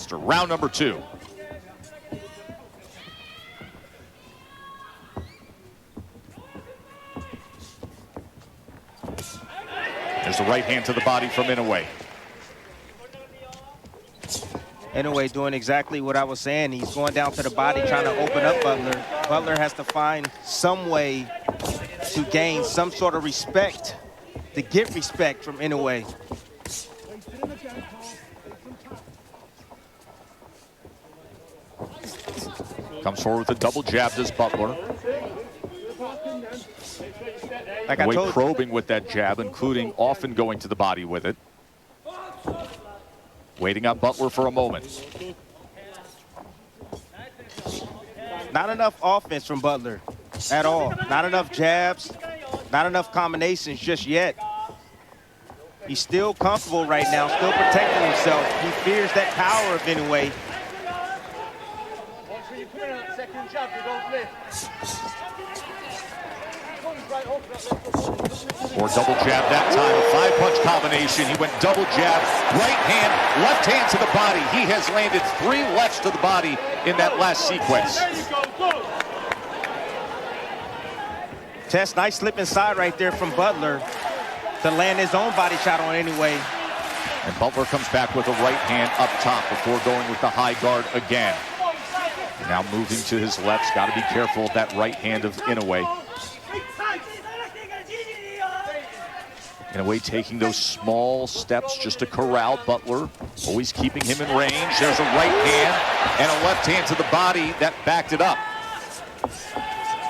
faster. Round number 2. There's the right hand to the body from Inoue. Inoue doing exactly what I was saying. He's going down to the body, trying to open up Buttler. Buttler has to find some way to gain some sort of respect, to get respect from Inoue. Comes forward with a double jab, does Buttler. Like I told you, probing with that jab, including often going to the body with it. Waiting on Buttler for a moment. not enough offense from Buttler at all. Not enough jabs, not enough combinations just yet. He's still comfortable right now, still protecting himself. He fears that power of Inuoe. Or double jab that time, a 5-punch combination. He went double jab, right hand, left hand to the body. He has landed 3 lefts to the body in that last sequence. Tess, nice slip inside right there from Buttler to land his own body shot on Inoue. And Buttler comes back with a right hand up top before going with the high guard again. Now moving to his left, got to be careful of that right hand of Inoue. Inoue taking those small steps just to corral Buttler, always keeping him in range. There's a right hand and a left hand to the body that backed it up.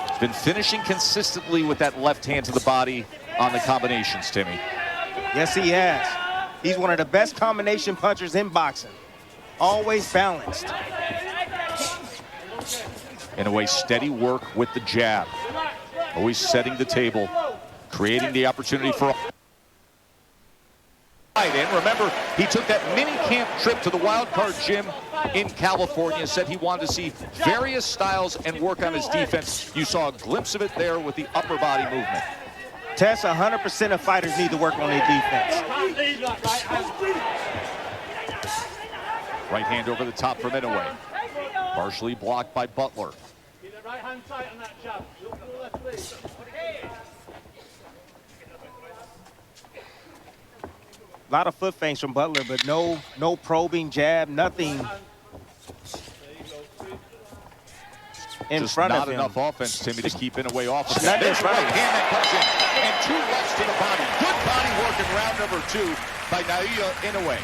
He's been finishing consistently with that left hand to the body on the combinations, Timmy. Yes, he has. He's one of the best combination punchers in boxing. Always balanced. Inoue steady work with the jab. Always setting the table, creating the opportunity for a fight. And remember, he took that mini camp trip to the Wild Card gym in California, said he wanted to see various styles and work on his defense. You saw a glimpse of it there with the upper body movement. Tess, 100% of fighters need to work on their defense. Right hand over the top from Inoue. Partially blocked by Buttler. A lot of foot feints from Buttler, but no probing jab, nothing in just front not of him. Enough offense, Timmy, to keep Inoue off of Not that. in front of Right him. hand that comes in, and 2 lefts to the body. Good body work in round number 2 by Naoya Inoue.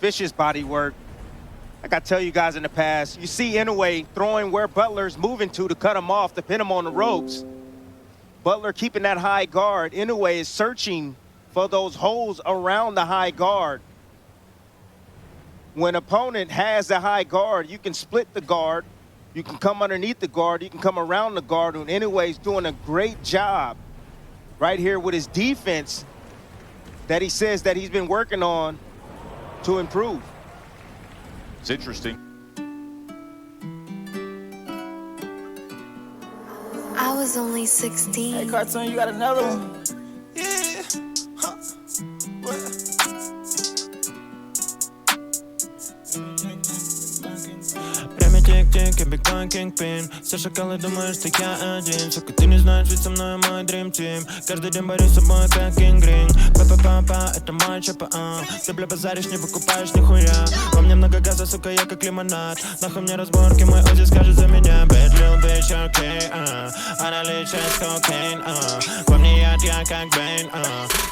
Vicious body work. Like I tell you guys in the past, you see Inoue throwing where Butler's moving to cut him off, to pin him on the ropes. Butler keeping that high guard. Inoue is searching for those holes around the high guard. When opponent has the high guard, you can split the guard. You can come underneath the guard. You can come around the guard. And Inoue's doing a great job right here with his defense that he says that he's been working on to improve. It's interesting. I was only 16. Hey, Cartoon, you got another one? Yeah. Huh. What? Прямо тик-тик, я биг-бang, кинг-пин. Все шакалы думают, что я один. Сука, ты не знаешь, ведь со мной мой dream team. Каждый день борюсь с собой, как гингрин. Па-па-па-па, это мой ЧПА. Ты, бля, базаришь, не покупаешь нихуя. Во мне много газа, сука, я как лимонад. Нахуй мне разборки, мой Узи скажет за меня. Bad little bitch, okay, она лечит кокейн, во мне яд, я как Бэйн,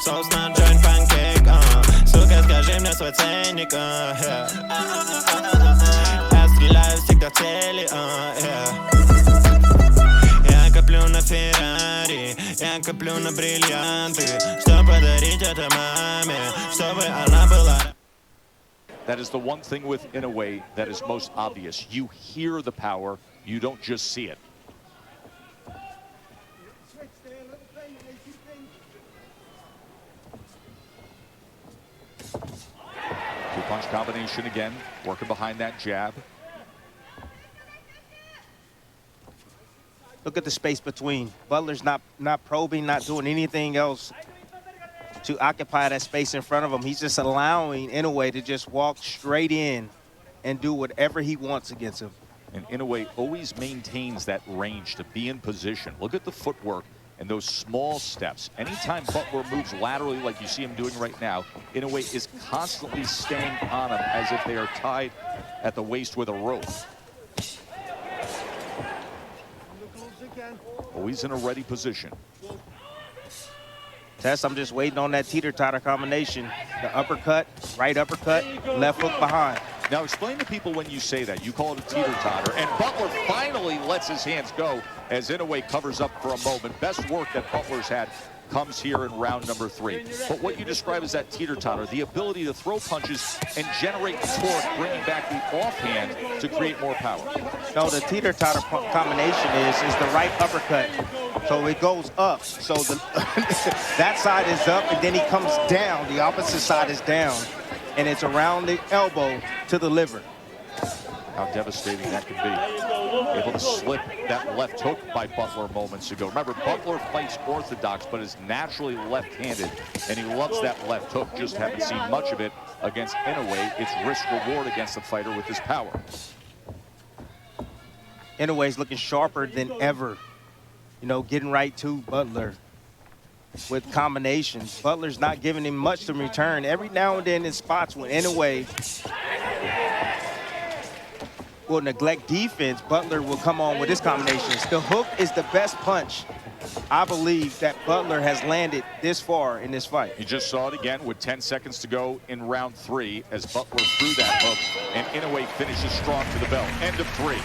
соус на joint pancake, сука, скажи мне свой ценник, я стреляю всегда в цели, Я коплю на Феррари, я коплю на бриллианты, что подарить это маме, чтобы она была. That is the one thing with Inoue that is most obvious. You hear the power, you don't just see it. Two-punch combination again, working behind that jab. Look at the space between. Butler's not probing, not doing anything else to occupy that space in front of him. He's just allowing Inuoe to just walk straight in and do whatever he wants against him. And Inuoe always maintains that range to be in position. Look at the footwork and those small steps. Anytime Buttler moves laterally like you see him doing right now, Inuoe is constantly staying on him as if they are tied at the waist with a rope. Always in a ready position. Tess, I'm just waiting on that teeter-totter combination. The uppercut, right uppercut, left hook behind. Now explain to people when you say that. You call it a teeter-totter, and Buttler finally lets his hands go as Inuoe covers up for a moment. Best work that Butler's had comes here in round number 3. But what you describe as that teeter-totter, the ability to throw punches and generate torque, bringing back the offhand to create more power. No, the teeter-totter combination is the right uppercut. So it goes up. So that side is up, and then he comes down. The opposite side is down, and it's around the elbow to the liver. How devastating that can be. Able to slip that left hook by Buttler moments ago. Remember, Buttler fights orthodox, but is naturally left-handed, and he loves that left hook. Just haven't seen much of it against Inuoe. It's risk-reward against the fighter with his power. Inuoe's looking sharper than ever. You know, getting right to Buttler with combinations. Butler's not giving him much to return. Every now and then in spots when Inuoe will neglect defense, Buttler will come on with his combinations. The hook is the best punch, I believe, that Buttler has landed this far in this fight. You just saw it again with 10 seconds to go in round 3 as Buttler threw that hook, and Inuoe finishes strong to the bell. End of 3.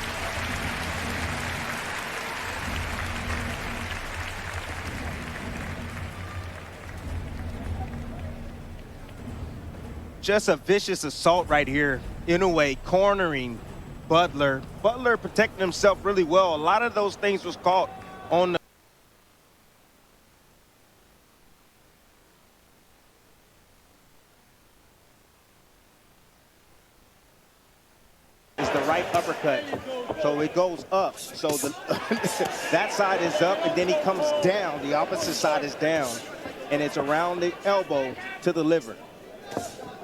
Just a vicious assault right here. Inuoe cornering Buttler. Buttler protecting himself really well. A lot of those things was caught on the is the right uppercut. So it goes up. So that side is up, and then he comes down. The opposite side is down, and it's around the elbow to the liver.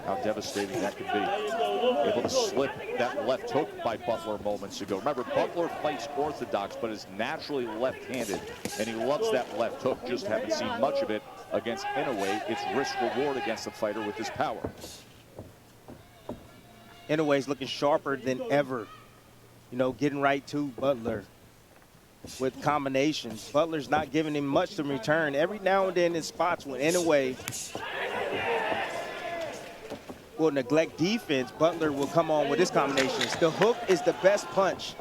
How devastating that can be. Able to slip that left hook by Buttler moments ago. Remember, Buttler fights orthodox, but is naturally left-handed, and he loves that left hook. Just haven't seen much of it against Inuoe. It's risk-reward against the fighter with his power. Inuoe's looking sharper than ever. You know, getting right to Buttler with combinations. Butler's not giving him much to return. Every now and then in spots when Inuoe will neglect defense, Buttler will come on with his combinations. The hook is the best punch,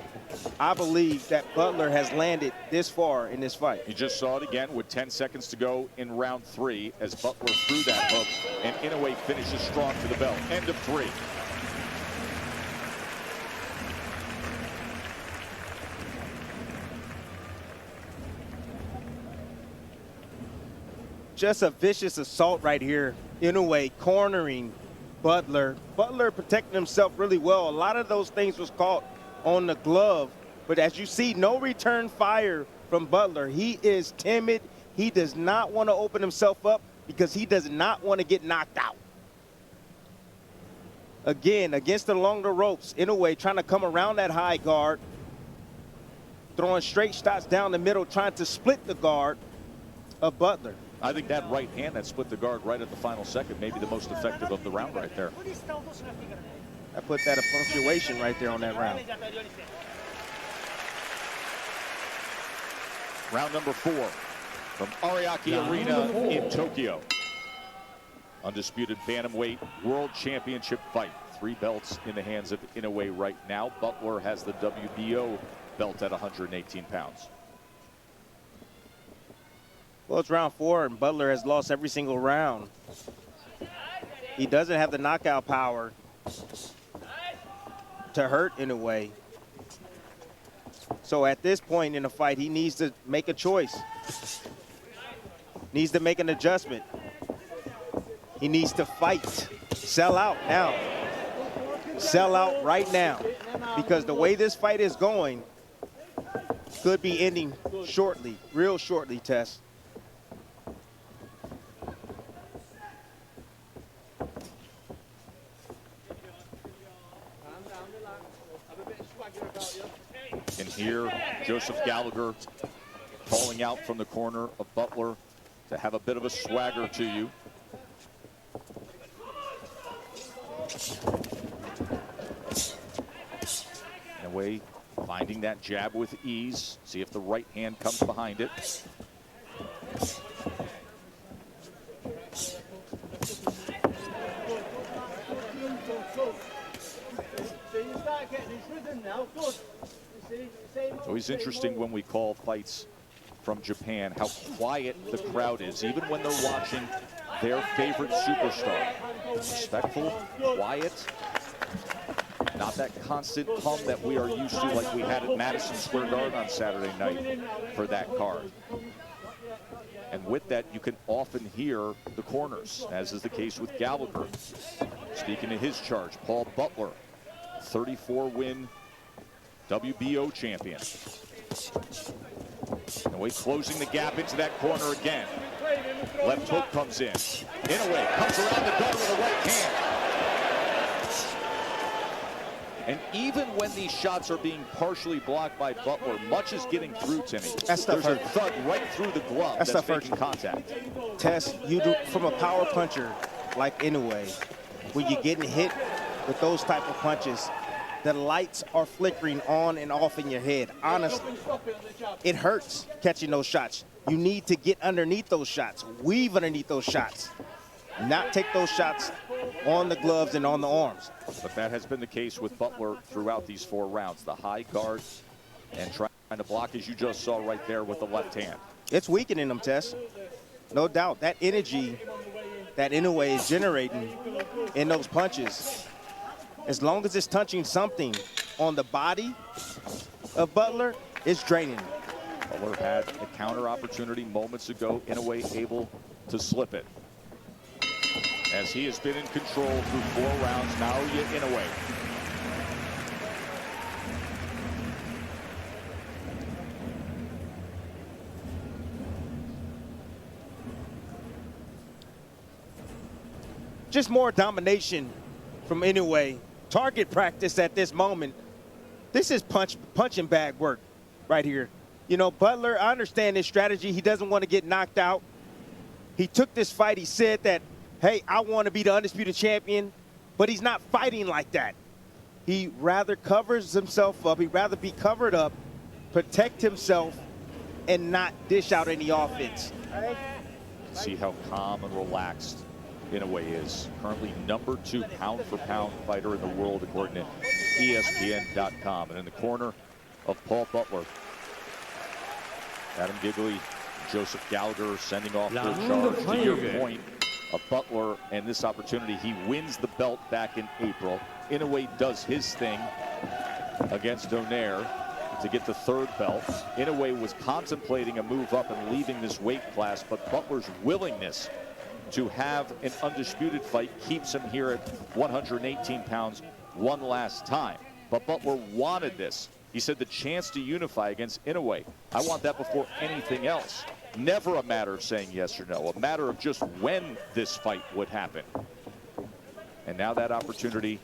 I believe, that Buttler has landed this far in this fight. You just saw it again with 10 seconds to go in round 3 as Buttler threw that hook, and Inuoe finishes strong to the bell. End of 3. Just a vicious assault right here. Inuoe cornering Buttler. Buttler protecting himself really well. A lot of those things was caught on the glove. But as you see, no return fire from Buttler. He is timid. He does not want to open himself up because he does not want to get knocked out. Again, against along the ropes, Inuoe trying to come around that high guard, throwing straight shots down the middle, trying to split the guard of Buttler. I think that right hand that split the guard right at the final second may be the most effective of the round right there. I put that a punctuation right there on that round. Round number 4 from Ariake Arena in Tokyo. Undisputed bantamweight world championship fight. 3 belts in the hands of Inuoe right now. Buttler has the WBO belt at 118 pounds. Well, it's round 4, and Buttler has lost every single round. He doesn't have the knockout power to hurt Inuoe. So at this point in the fight, he needs to make a choice. Needs to make an adjustment. He needs to fight. Sell out now. Sell out right now. Because the way this fight is going, Could be ending shortly, real shortly, Tess. And here, Joseph Gallagher calling out from the corner of Buttler to have a bit of a swagger to you. Inuoe finding that jab with ease. See if the right hand comes behind it. It's always interesting when we call fights from Japan how quiet the crowd is, even when they're watching their favorite superstar. Respectful, quiet, not that constant hum that we are used to like we had at Madison Square Garden on Saturday night for that card. And with that, you can often hear the corners, as is the case with Gallagher. Speaking to his charge, Paul Buttler, 34-win WBO champion. Inuoe closing the gap into that corner again. Left hook comes in. Inuoe comes around the guard with a right hand. And even when these shots are being partially blocked by Buttler, much is getting through, Timmy. There's a thud right through the glove that's making contact. Tess, you do from a power puncher like Inuoe, when you're getting hit with those type of punches, the lights are flickering on and off in your head. Honestly, it hurts catching those shots. You need to get underneath those shots, weave underneath those shots, not take those shots on the gloves and on the arms. But that has been the case with Buttler throughout these 4 rounds. The high guard and trying to block, as you just saw right there with the left hand. It's weakening them, Tess. No doubt. That energy that Inuoe is generating in those punches, as long as it's touching something on the body of Buttler, it's draining him. Buttler had a counter opportunity moments ago. Inuoe able to slip it. As he has been in control through 4 rounds, Naoya Inuoe. Just more domination from Inuoe. Target practice at this moment. This is punching bag work right here. You know, Buttler, I understand his strategy. He doesn't want to get knocked out. He took this fight. He said that, hey, I want to be the undisputed champion, but he's not fighting like that. He rather covers himself up. He'd rather be covered up, protect himself, and not dish out any offense. See how calm and relaxed Inuoe is. Currently #2 pound-for-pound fighter in the world, according to ESPN.com. And in the corner of Paul Buttler, Adam Gigley, Joseph Gallagher sending off their charge. To your point of Buttler and this opportunity, he wins the belt back in April. Inuoe does his thing against Donaire to get the 3rd belt. Inuoe was contemplating a move up and leaving this weight class, but Butler's willingness to have an undisputed fight keeps him here at 118 pounds one last time. But Buttler wanted this. He said the chance to unify against Inuoe, I want that before anything else. Never a matter of saying yes or no, a matter of just when this fight would happen. And now that opportunity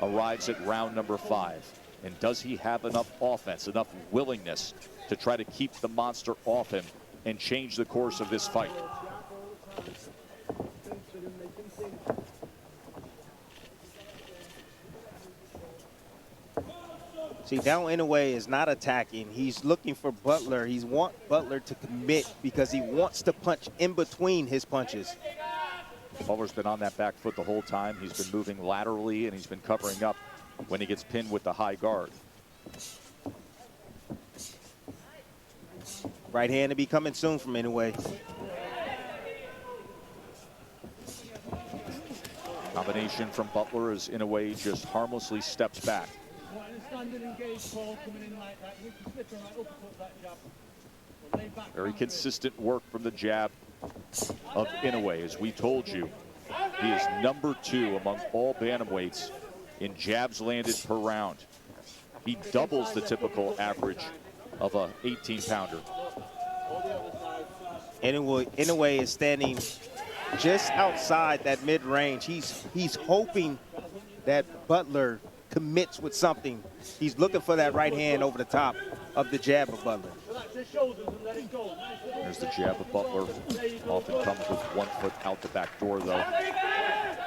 arrives at round number 5. And does he have enough offense, enough willingness to try to keep the monster off him and change the course of this fight? See, now Inuoe is not attacking. He's looking for Buttler. He wants Buttler to commit because he wants to punch in between his punches. Butler's been on that back foot the whole time. He's been moving laterally, and he's been covering up when he gets pinned with the high guard. Right hand to be coming soon from Inuoe. Combination from Buttler as Inuoe just harmlessly steps back. Very consistent work from the jab of Inuoe. As we told you, he is #2 among all bantamweights in jabs landed per round. He doubles the typical average of a 18-pounder. Inuoe is standing just outside that mid-range. He's hoping that Buttler commits with something. He's looking for that right hand over the top of the jab of Buttler. There's the jab of Buttler. Often comes with 1 foot out the back door, though.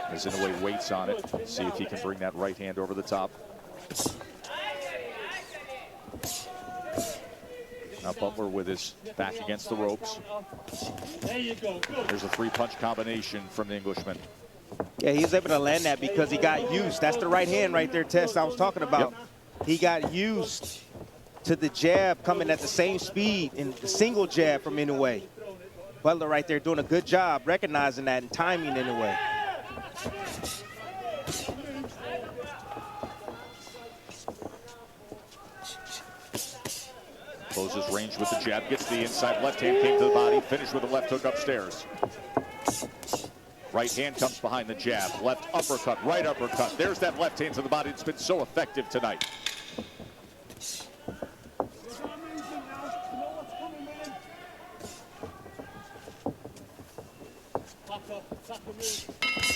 As Inuoe waits on it, see if he can bring that right hand over the top. Now Buttler with his back against the ropes. There's a 3-punch combination from the Englishman. Yeah, he was able to land that because he got used. That's the right hand right there, Tess, I was talking about. Yep. He got used to the jab coming at the same speed in the single jab from Inuoe. Buttler right there doing a good job recognizing that and timing Inuoe. Closes range with the jab, gets the inside left hand, came to the body, finished with a left hook upstairs. Right hand comes behind the jab, left uppercut, right uppercut. There's that left hand to the body that's been so effective tonight.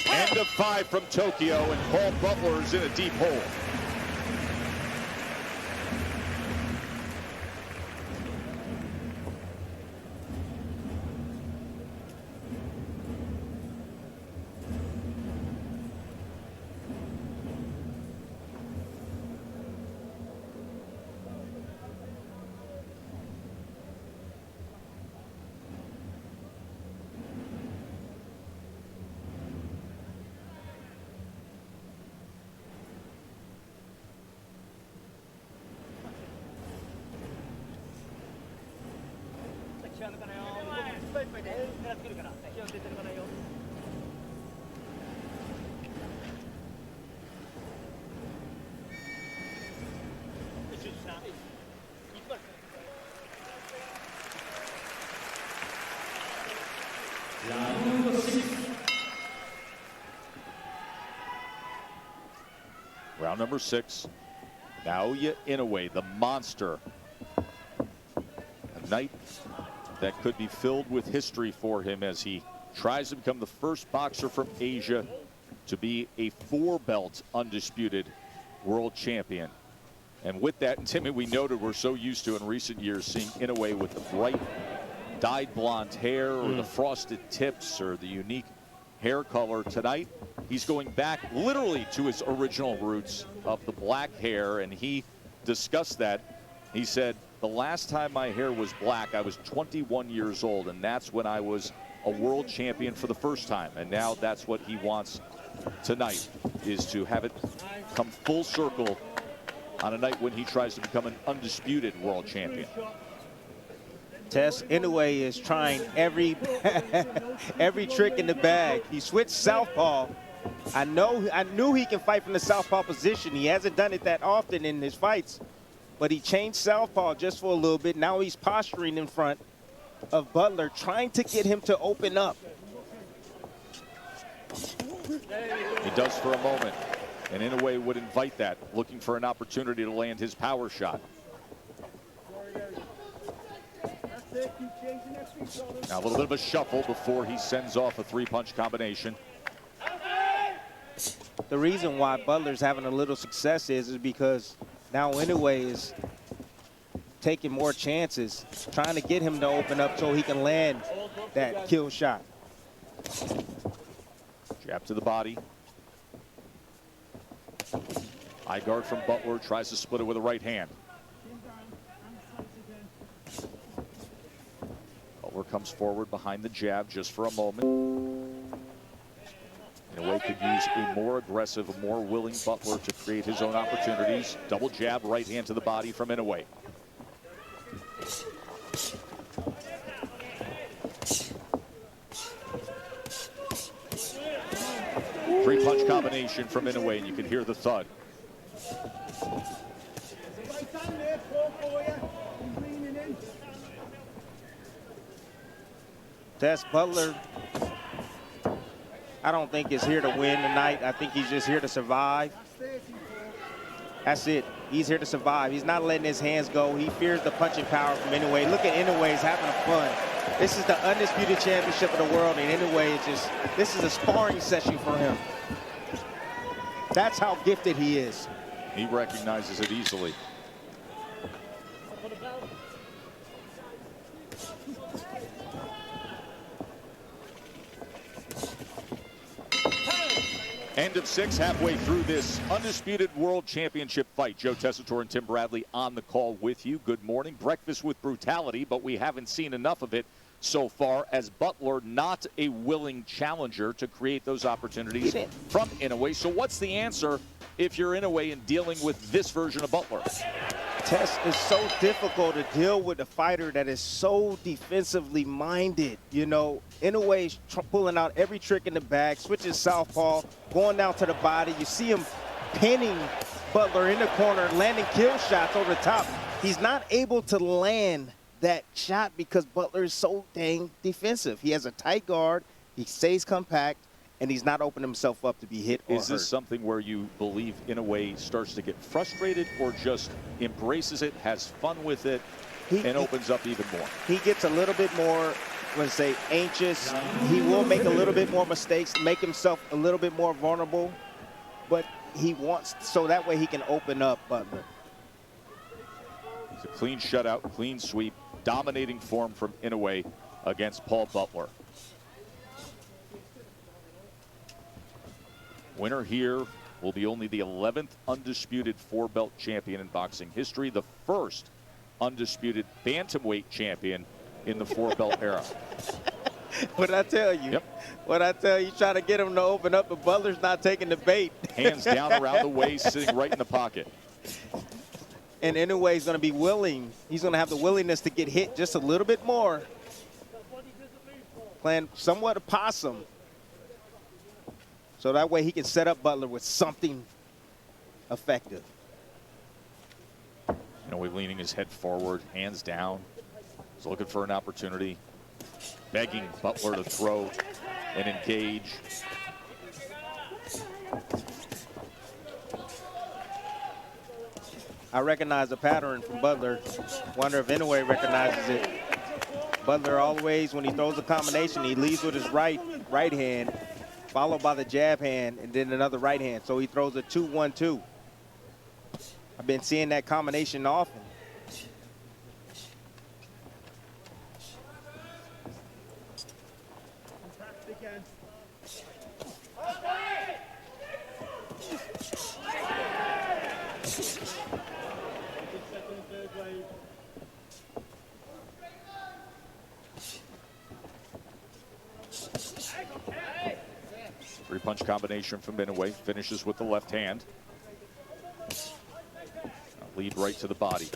End of 5 from Tokyo, and Paul Buttler's in a deep hole. Round number 6. Naoya Inoue, the monster. A night that could be filled with history for him as he tries to become the first boxer from Asia to be a 4-belt undisputed world champion. And with that, and Timmy, we noted we're so used to in recent years seeing Inoue with the bright dyed blonde hair or the frosted tips or the unique hair color. Tonight, he's going back literally to his original roots of the black hair, and he discussed that. He said, the last time my hair was black, I was 21 years old, and that's when I was a world champion for the first time. And now that's what he wants tonight, is to have it come full circle on a night when he tries to become an undisputed world champion. Tess, Inoue is trying every trick in the bag. He switched southpaw. I knew he can fight from the southpaw position. He hasn't done it that often in his fights, but he changed southpaw just for a little bit. Now he's posturing in front of Buttler, trying to get him to open up. He does for a moment, and Inoue would invite that, looking for an opportunity to land his power shot. Now a little bit of a shuffle before he sends off a 3-punch combination. The reason why Buttler's having a little success is because now Inoue is taking more chances, trying to get him to open up so he can land that kill shot. Jab to the body. High guard from Buttler, tries to split it with a right hand. Buttler comes forward behind the jab just for a moment. Inoue could use a more aggressive, a more willing Buttler to create his own opportunities. Double jab, right hand to the body from Inoue. Three-punch combination from Inoue, and you can hear the thud. Tess, Buttler, I don't think is here to win tonight. I think he's just here to survive. That's it. He's here to survive. He's not letting his hands go. He fears the punching power from Inoue. Look at Inoue. He's having fun. This is the undisputed championship of the world, and Inoue is just, this is a sparring session for him. That's how gifted he is. He recognizes it easily. End of 6, halfway through this undisputed world championship fight. Joe Tessitore and Tim Bradley on the call with you. Good morning. Breakfast with brutality, but we haven't seen enough of it so far, as Buttler not a willing challenger to create those opportunities from Inoue. So what's the answer if you're Inoue and dealing with this version of Buttler? Tess, is so difficult to deal with a fighter that is so defensively minded. You know, Inoue's pulling out every trick in the bag, switching southpaw, going down to the body. You see him pinning Buttler in the corner, landing kill shots over the top. He's not able to land that shot because Buttler is so dang defensive. He has a tight guard, he stays compact, and he's not opening himself up to be hit or Is this hurt. something where you believe Inoue starts to get frustrated, or just embraces it, has fun with it, and opens up even more? He gets a little bit more, let's say, anxious. He will make a little bit more mistakes, make himself a little bit more vulnerable, but he wants, so that way he can open up Buttler. It's a clean shutout, clean sweep, dominating form from Inoue against Paul Buttler. Winner here will be only the 11th undisputed 4-belt champion in boxing history, the first undisputed bantamweight champion in the 4-belt era. What I tell you? Yep. What I tell you, trying to get him to open up, but Butler's not taking the bait. Hands down around the waist, sitting right in the pocket. And Inoue's going to be willing. He's going to have the willingness to get hit just a little bit more. Playing somewhat a possum. So that way he can set up Buttler with something effective. Inoue leaning his head forward, hands down. He's looking for an opportunity, begging Buttler to throw and engage. I recognize the pattern from Buttler. Wonder if Inoue recognizes it. Buttler always, when he throws a combination, he leads with his right hand, followed by the jab hand, and then another right hand. So he throws a 2-1-2. I've been seeing that combination often. Three-punch combination from Inoue, finishes with the left hand. Lead right to the body.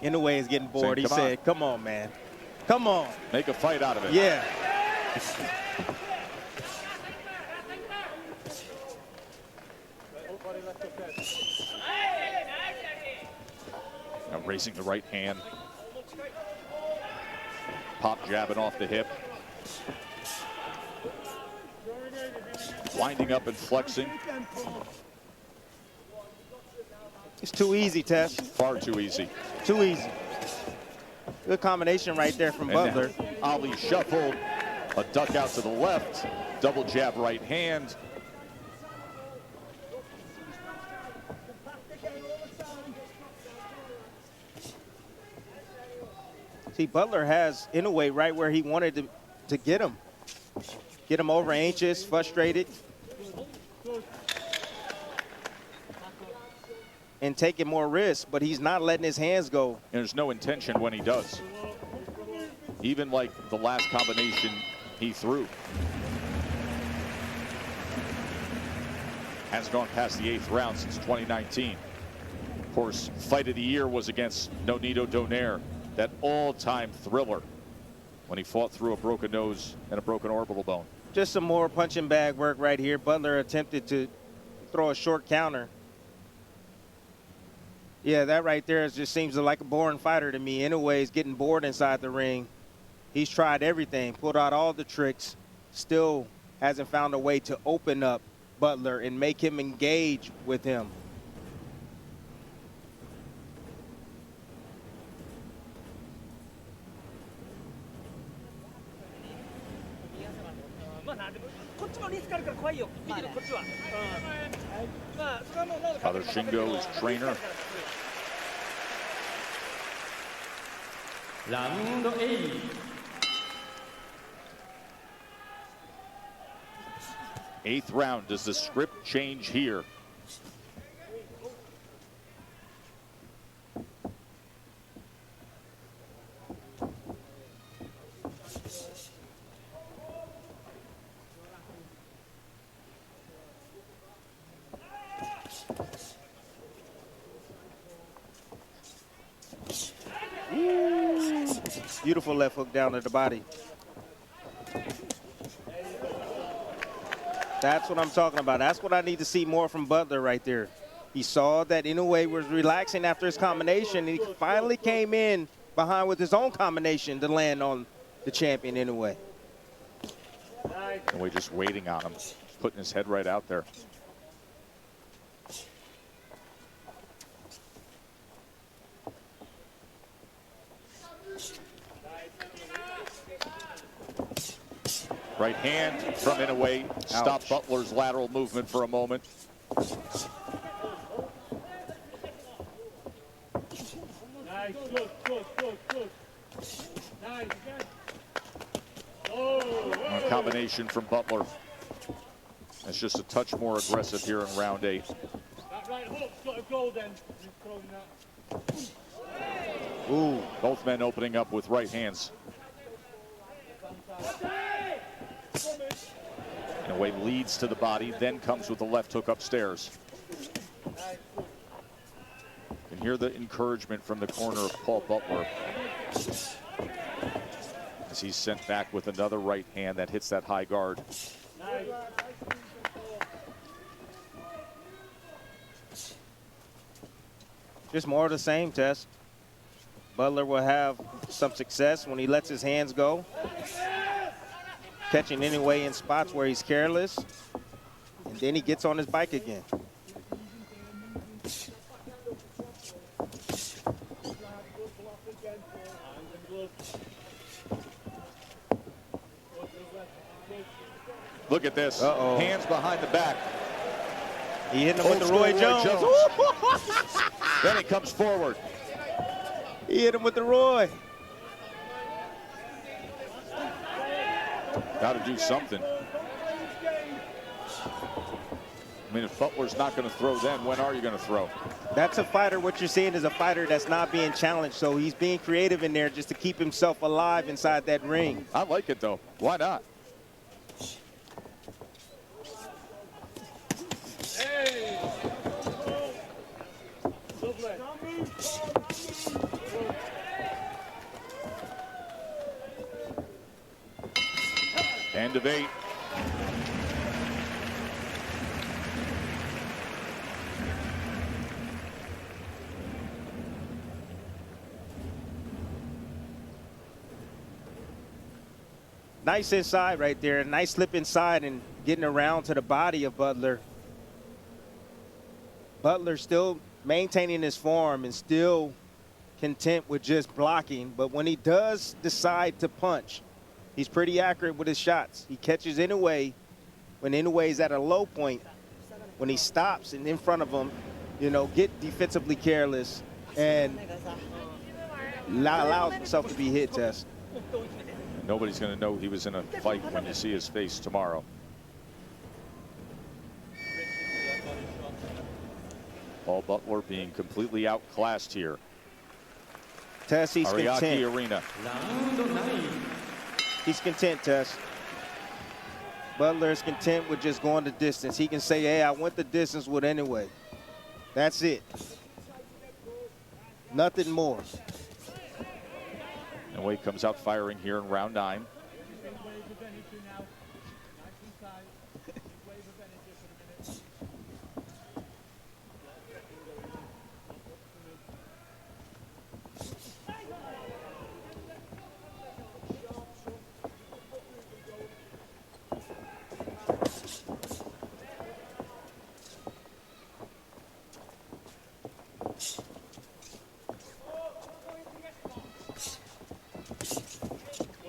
Inoue is getting bored. He said, come on, man. Come on. Make a fight out of it. Yeah. Now raising the right hand. Pop jabbing off the hip. Winding up and flexing. It's too easy, Tess. Far too easy. Too easy. Good combination right there from Buttler. Ali shuffled. A duck out to the left. Double jab right hand. See, Buttler has Inoue right where he wanted to get him. Get him over anxious, frustrated. And taking more risks, but he's not letting his hands go. And there's no intention when he does. Even like the last combination he threw. Hasn't gone past the 8th round since 2019. Of course, fight of the year was against Nonito Donaire, that all-time thriller when he fought through a broken nose and a broken orbital bone. Just some more punching bag work right here. Buttler attempted to throw a short counter. Yeah, that right there just seems like a boring fighter to me. Inoue is getting bored inside the ring. He's tried everything, pulled out all the tricks, still hasn't found a way to open up Buttler and make him engage with him. Father Shingo is trainer. Round 8. Eighth round. Does the script change here? Beautiful left hook down to the body. That's what I'm talking about. That's what I need to see more from Buttler right there. He saw that Inoue was relaxing after his combination, and he finally came in behind with his own combination to land on the champion Inoue. Inoue just waiting on him, putting his head right out there. Right hand from Inoue. Stop Butler's lateral movement for a moment. A combination from Buttler. That's just a touch more aggressive here in round 8. Ooh. Both men opening up with right hands. Inoue leads to the body, then comes with the left hook upstairs. You can hear the encouragement from the corner of Paul Buttler as he's sent back with another right hand that hits that high guard. Just more of the same, Tess. Buttler will have some success when he lets his hands go. Catching Inoue in spots where he's careless. And then he gets on his bike again. Look at this. Uh-oh. Hands behind the back. He hit him with the Old Roy school Jones. Then he comes forward. He hit him with the Roy. Got to do something. I mean, if Butler's not going to throw then, when are you going to throw? That's a fighter. What you're seeing is a fighter that's not being challenged. So he's being creative in there just to keep himself alive inside that ring. I like it, though. Why not? End of 8. Nice inside right there. Nice slip inside and getting around to the body of Buttler. Buttler still maintaining his form and still content with just blocking. But when he does decide to punch, he's pretty accurate with his shots. He catches Inoue when Inoue is at a low point. When he stops and in front of him, you know, get defensively careless and allows himself to be hit, Tess. Nobody's going to know he was in a fight when you see his face tomorrow. Paul Buttler being completely outclassed here. Tess, he's Ariake content. Arena. He's content, Tess. Buttler is content with just going the distance. He can say, hey, I went the distance with Inoue. That's it. Nothing more. Inoue comes out firing here in round 9.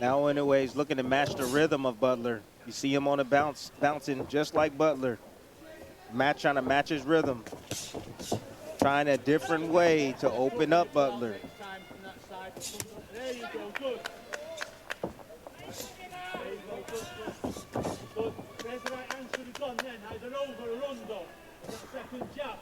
Now Inuoe is looking to match the rhythm of Buttler. You see him on the bounce, bouncing just like Buttler. Trying to match his rhythm. Trying a different way to open up Buttler. There you go, good. Good. There's the right answer to the gun then. Either over or under. That second jab.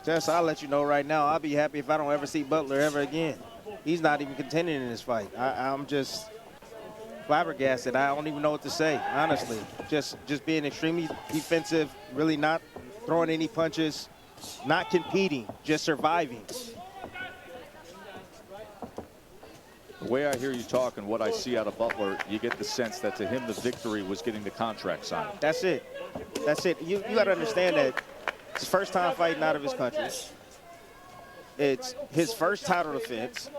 Jess, I'll let you know right now, I'll be happy if I don't ever see Buttler ever again. He's not even contending in this fight. I'm just flabbergasted. I don't even know what to say, honestly. Just being extremely defensive, really not throwing any punches, not competing, just surviving. The way I hear you talk and what I see out of Buttler, you get the sense that to him the victory was getting the contract signed. That's it. That's it. You got to understand that it's his first time fighting out of his country. It's his first title defense.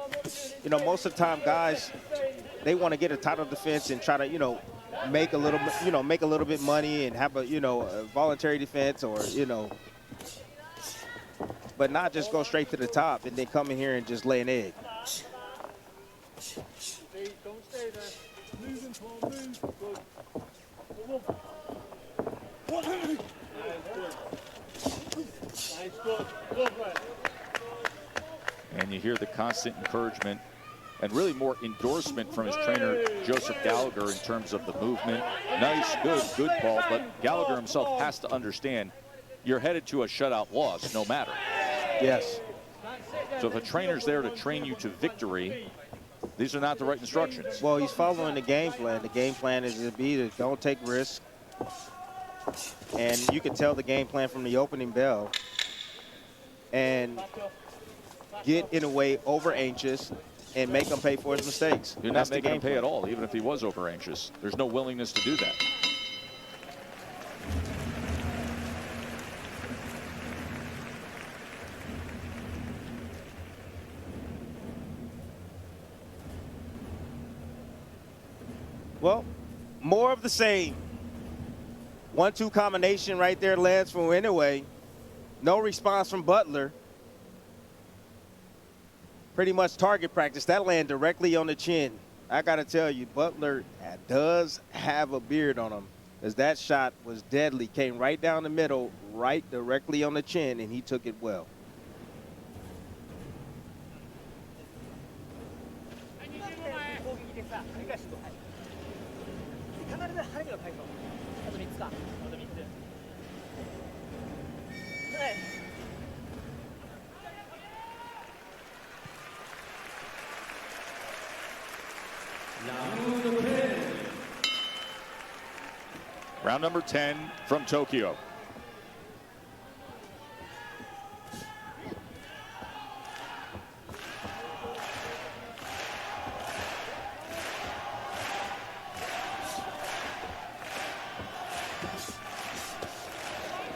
You know, most of the time guys, they want to get a title defense and try to, you know, make a little bit money and have a, you know, a voluntary defense or, you know, but not just go straight to the top and then come in here and just lay an egg. Don't stay there. Moving, Paul, move. Good. Nice, good. Lovely. And you hear the constant encouragement and really more endorsement from his trainer, Joseph Gallagher, in terms of the movement. Nice, good, Paul. But Gallagher himself has to understand you're headed to a shutout loss no matter. Yes. So if a trainer's there to train you to victory, these are not the right instructions. Well, he's following the game plan. The game plan is to be to don't take risks. And you can tell the game plan from the opening bell. And get in a way over anxious and make him pay for his mistakes. You're not making him pay at all, even if he was over anxious. There's no willingness to do that. Well, more of the same. 1-2 combination right there lands from Inuoe. No response from Buttler. Pretty much target practice. That landed directly on the chin. I got to tell you, Buttler does have a beard on him, as that shot was deadly. Came right down the middle, right directly on the chin, and he took it well. Round number 10 from Tokyo.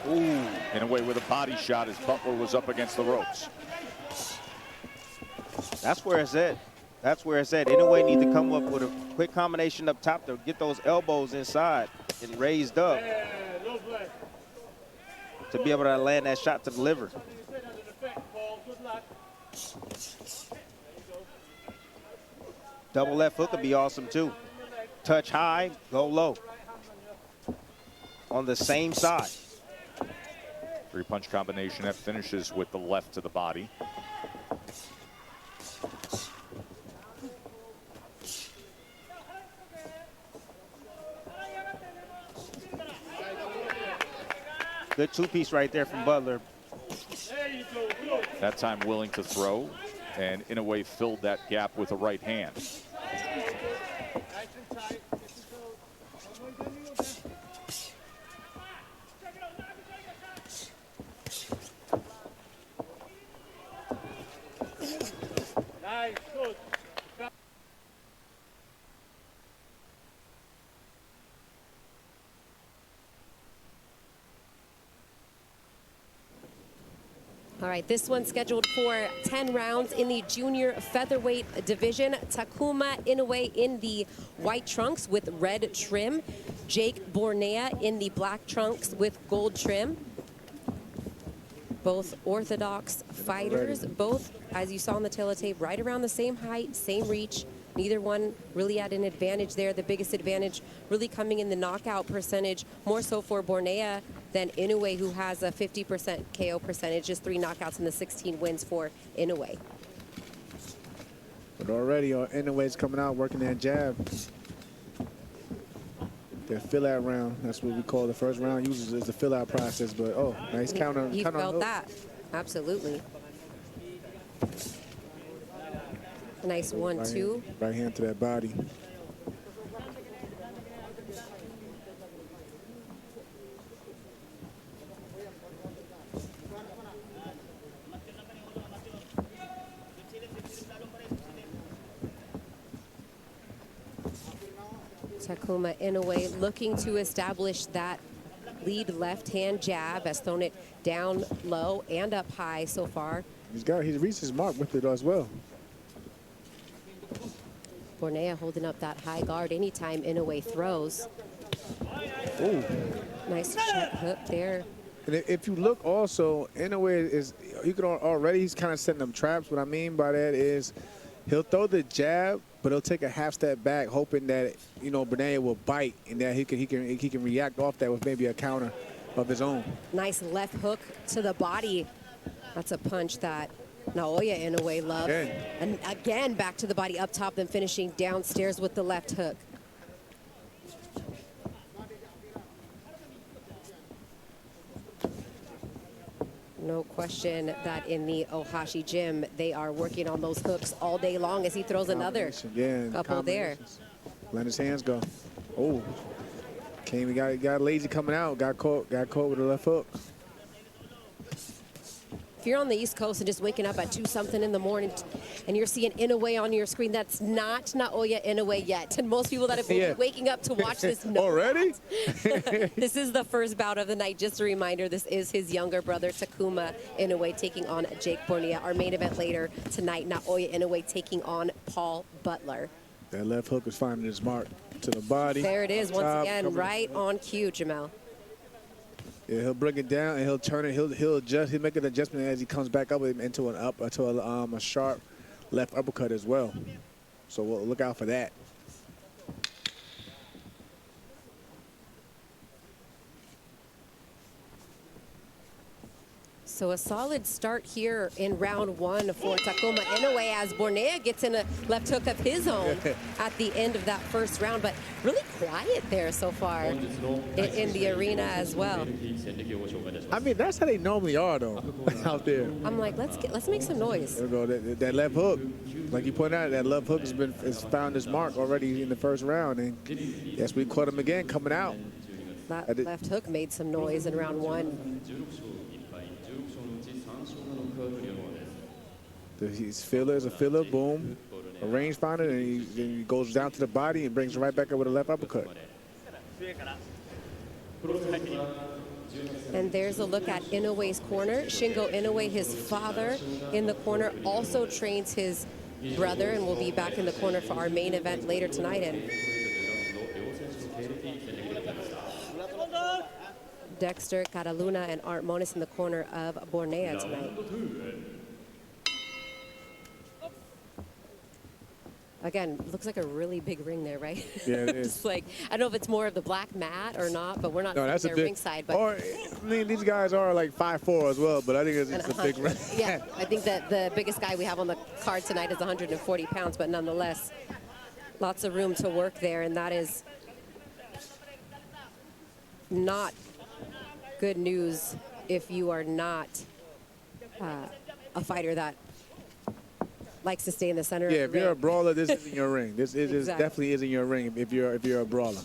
Ooh. Inuoe with a body shot as Buttler was up against the ropes. That's where it's at. That's where it's at. Inuoe need to come up with a quick combination up top to get those elbows inside and raised up to be able to land that shot to the liver. Double left hook would be awesome too. Touch high, go low. On the same side. Three-punch combination that finishes with the left to the body. Good two-piece right there from Buttler. That time willing to throw, and Inuoe filled that gap with a right hand. Nice, good. All right, this one's scheduled for 10 rounds in the junior featherweight division. Takuma Inoue in the white trunks with red trim. Jake Bornea in the black trunks with gold trim. Both orthodox fighters, both, as you saw on the teletape, right around the same height, same reach. Neither one really at an advantage there. The biggest advantage really coming in the knockout percentage, more so for Bornea than Inoue, who has a 50% KO percentage, just 3 knockouts in the 16 wins for Inoue. But already Inoue's coming out working that jab. The fill-out round, that's what we call the first round uses is the fill-out process, but oh, nice counter. You felt that, absolutely. Nice 1-2. Right hand to that body. Takuma Inoue looking to establish that lead left-hand jab, has thrown it down low and up high so far. He's reached his mark with it as well. Bornea holding up that high guard anytime Inoue throws. Ooh. Nice check hook there. And if you look also, Inoue is, you can already, he's kind of setting up traps. What I mean by that is he'll throw the jab, but he'll take a half step back, hoping that, you know, Bornea will bite and that he can react off that with maybe a counter of his own. Nice left hook to the body. That's a punch that Naoya Inoue loves. And again, back to the body up top, then finishing downstairs with the left hook. No question that in the Ohashi gym, they are working on those hooks all day long as he throws another couple there. Let his hands go. Oh, he got lazy coming out. Got caught with a left hook. If you're on the East Coast and just waking up at 2-something in the morning and you're seeing Inoue on your screen, that's not Naoya Inoue yet. And most people that have been waking up to watch this know already. This is the first bout of the night. Just a reminder, this is his younger brother, Takuma Inoue, taking on Jake Bornea. Our main event later tonight, Naoya Inoue taking on Paul Buttler. That left hook is finding his mark to the body. There it is, once again, right on cue, Jamel. Yeah, he'll bring it down and he'll turn it. He'll adjust. He'll make an adjustment as he comes back up into a sharp left uppercut as well. So we'll look out for that. So a solid start here in round 1 for Takuma Inoue as Bornea gets in a left hook of his own at the end of that first round, but really quiet there so far in the arena as well. I mean, that's how they normally are though, out there. I'm like, let's make some noise. There we go. That left hook, like you pointed out, that left hook has found his mark already in the first round, and yes, we caught him again coming out. That left hook made some noise in round 1. His filler is a filler, boom, a range finder, and he goes down to the body and brings it right back up with a left uppercut. And there's a look at Inoue's corner. Shingo Inoue, his father, in the corner, also trains his brother and will be back in the corner for our main event later tonight. And Dexter Cataluna and Art Monis in the corner of Bornea tonight. Again, looks like a really big ring there, right? Yeah, it is. Just like, I don't know if it's more of the black mat or not, but we're not there ringside. But or, I mean, these guys are like 5'4" as well, but I think it's a big ring. Yeah, I think that the biggest guy we have on the card tonight is 140 pounds, but nonetheless, lots of room to work there, and that is not good news if you are not a fighter that likes to stay in the center. Yeah, of if you're a brawler, this isn't your ring. This definitely isn't your ring if you're a brawler.